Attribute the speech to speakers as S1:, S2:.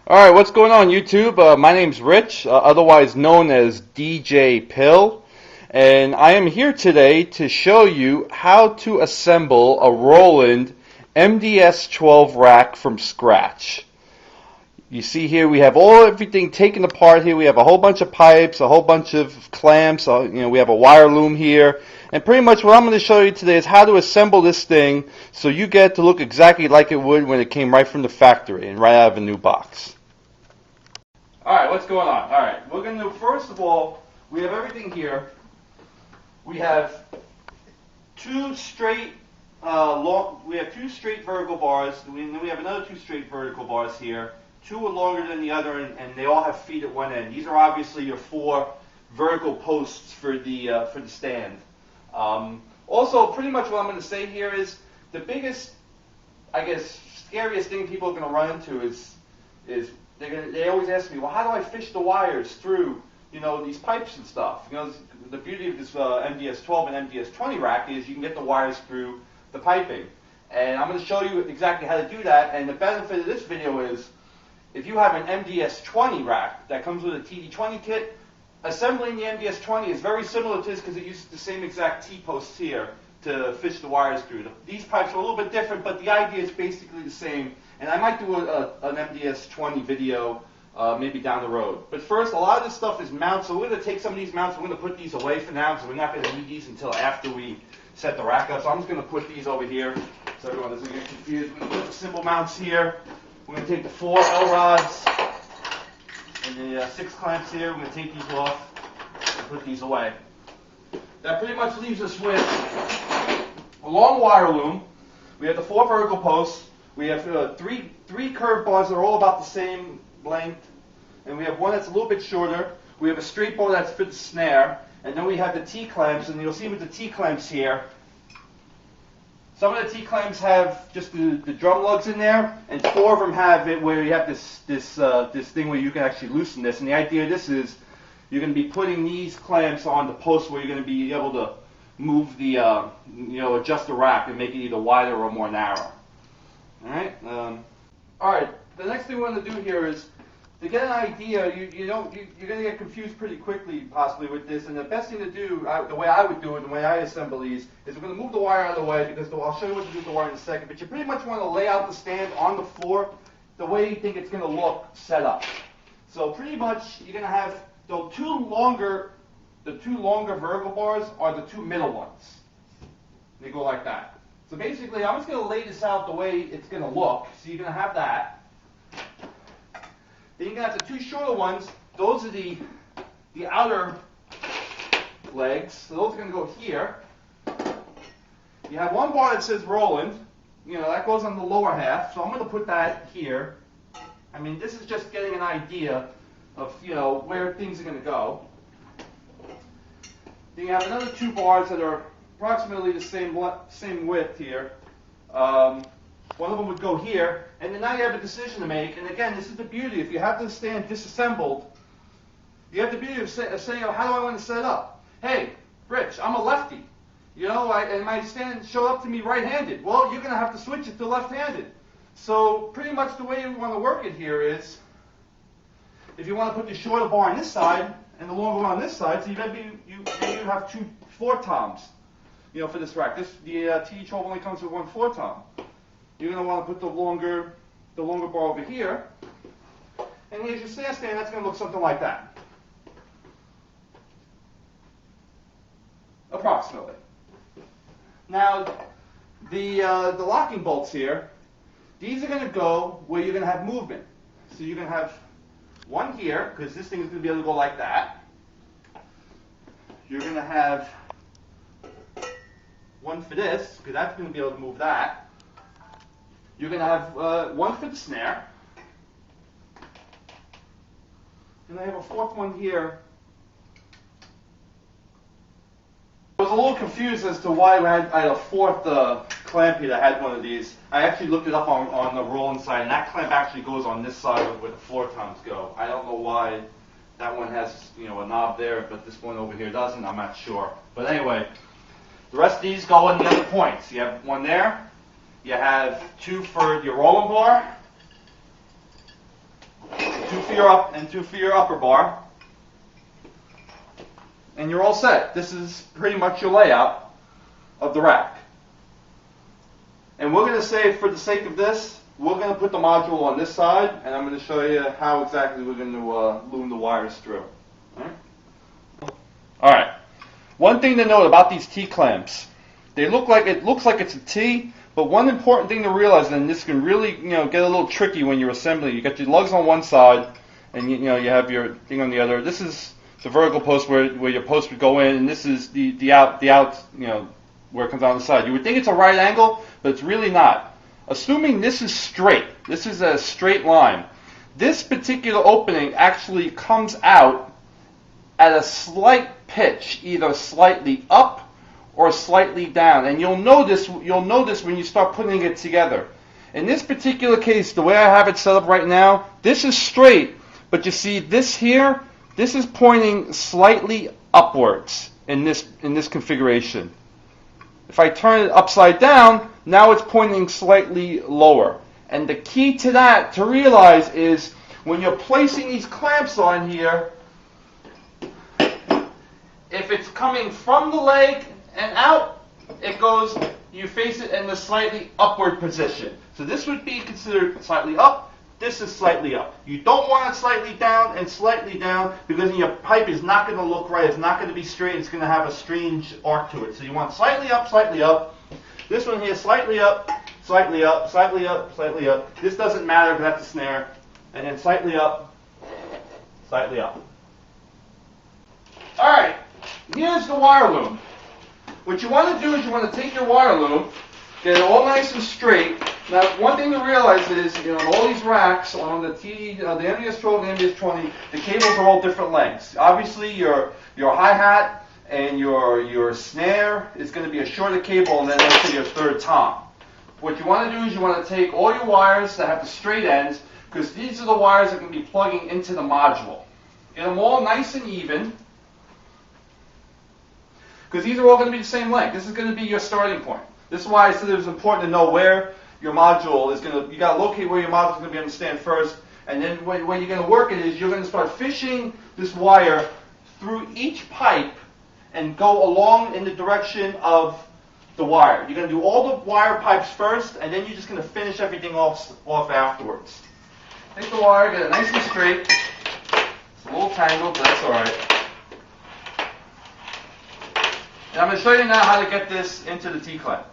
S1: Alright, what's going on YouTube? My name's Rich, otherwise known as DJ Pill, and I am here today to show you how to assemble a Roland MDS-12 rack from scratch. You see here we have everything taken apart here. We have a whole bunch of pipes, a whole bunch of clamps, we have a wire loom here. And pretty much what I'm going to show you today is how to assemble this thing so you get to look exactly like it would when it came right from the factory and right out of a new box. Alright, what's going on? Alright, we're going to, first of all, we have everything here. We have two straight two straight vertical bars. Then we have another two straight vertical bars here. Two are longer than the other, and they all have feet at one end. These are obviously your four vertical posts for the stand. Also, pretty much what I'm going to say here is the biggest, I guess, scariest thing people are going to run into is they always ask me, well, how do I fish the wires through, these pipes and stuff? The beauty of this MDS-12 and MDS-20 rack is you can get the wires through the piping. And I'm going to show you exactly how to do that. And the benefit of this video is, if you have an MDS-20 rack that comes with a TD-20 kit, assembling the MDS-20 is very similar to this because it uses the same exact T-posts here to fish the wires through. These pipes are a little bit different, but the idea is basically the same. And I might do an MDS-20 video maybe down the road. But first, a lot of this stuff is mounts, so we're going to take some of these mounts, we're going to put these away for now, because we're not going to need these until after we set the rack up. So I'm just going to put these over here so everyone doesn't get confused. We're going to put the cymbal mounts here. We're going to take the 4 L rods and the 6 clamps here. We're going to take these off and put these away. That pretty much leaves us with a long wire loom. We have the 4 vertical posts. We have three curved bars that are all about the same length. And we have one that's a little bit shorter. We have a straight bar that's for the snare. And then we have the T-clamps. And you'll see with the T-clamps here, some of the T-clamps have just the drum lugs in there, and 4 of them have it where you have this thing where you can actually loosen this. And the idea of this is you're going to be putting these clamps on the post where you're going to be able to move the, adjust the rack and make it either wider or more narrow. All right. All right. The next thing we want to do here is to get an idea. You're going to get confused pretty quickly, possibly, with this. And the best thing to do, the way I would do it, the way I assemble these, is we're going to move the wire out of the way because I'll show you what to do with the wire in a second. But you pretty much want to lay out the stand on the floor the way you think it's going to look set up. So pretty much you're going to have the two longer vertical bars are the 2 middle ones. They go like that. So basically, I'm just going to lay this out the way it's going to look. So you're going to have that. Then you're going to have the 2 shorter ones. Those are the outer legs. So those are going to go here. You have one bar that says Roland. That goes on the lower half. So I'm going to put that here. I mean, this is just getting an idea of, where things are going to go. Then you have another 2 bars that are approximately the same width here. One of them would go here, and then now you have a decision to make. And again, this is the beauty. If you have the stand disassembled, you have the beauty of saying, how do I want to set it up? Hey, Rich, I'm a lefty. And my stand showed up to me right-handed. Well, you're going to have to switch it to left-handed. So pretty much the way we want to work it here is, if you want to put the shorter bar on this side and the longer one on this side, so you have 2 floor toms. For this rack. The TD-12 only comes with 1 floor tom. You're going to want to put the longer bar over here. And here's your stand, that's going to look something like that. Approximately. Now, the locking bolts here, these are going to go where you're going to have movement. So you're going to have one here, because this thing is going to be able to go like that. You're going to have one for this, because that's going to be able to move that. You're going to have one for the snare. And I have a 4th one here. I was a little confused as to why I had a 4th clamp here that had one of these. I actually looked it up on the Roland side, and that clamp actually goes on this side where the floor toms go. I don't know why that one has a knob there, but this one over here doesn't. I'm not sure. But anyway, the rest of these go in the other points. You have one there. You have 2 for your Roland bar. two for your up and two for your upper bar, and you're all set. This is pretty much your layout of the rack. And we're going to say, for the sake of this, we're going to put the module on this side, and I'm going to show you how exactly we're going to loom the wires through. All right. One thing to note about these T-clamps, it looks like it's a T, but one important thing to realize, and this can really get a little tricky when you're assembling. You got your lugs on one side, and you have your thing on the other. This is the vertical post where your post would go in, and this is the out where it comes on the side. You would think it's a right angle, but it's really not. Assuming this is straight, this is a straight line, this particular opening actually comes out at a slight pitch, either slightly up or slightly down. And you'll notice when you start putting it together. In this particular case, the way I have it set up right now, this is straight, but you see this here, this is pointing slightly upwards in this configuration. If I turn it upside down, now it's pointing slightly lower. And the key to that to realize is when you're placing these clamps on here, if it's coming from the leg and out, you face it in the slightly upward position. So this would be considered slightly up. This is slightly up. You don't want it slightly down and slightly down, because then your pipe is not going to look right. It's not going to be straight. It's going to have a strange arc to it. So you want slightly up, slightly up. This one here, slightly up, slightly up, slightly up, slightly up. This doesn't matter because that's a snare. And then slightly up, slightly up. All right, here's the wire loom. What you want to do is you want to take your wire loom, get it all nice and straight. Now, one thing to realize is, on all these racks, on the MDS-12 and the MDS-20, the cables are all different lengths. Obviously, your hi-hat and your snare is going to be a shorter cable, and then let's say your third tom. What you want to do is you want to take all your wires that have the straight ends, because these are the wires that are going to be plugging into the module. Get them all nice and even, because these are all going to be the same length. This is going to be your starting point. This is why I said it was important to know where your module is going to, you got to locate where your module is going to be on the stand first, and then when you're going to work it is you're going to start fishing this wire through each pipe and go along in the direction of the wire. You're going to do all the wire pipes first, and then you're just going to finish everything off afterwards. Take the wire, get it nice and straight. It's a little tangled, but that's all right. And I'm going to show you now how to get this into the T-clamp.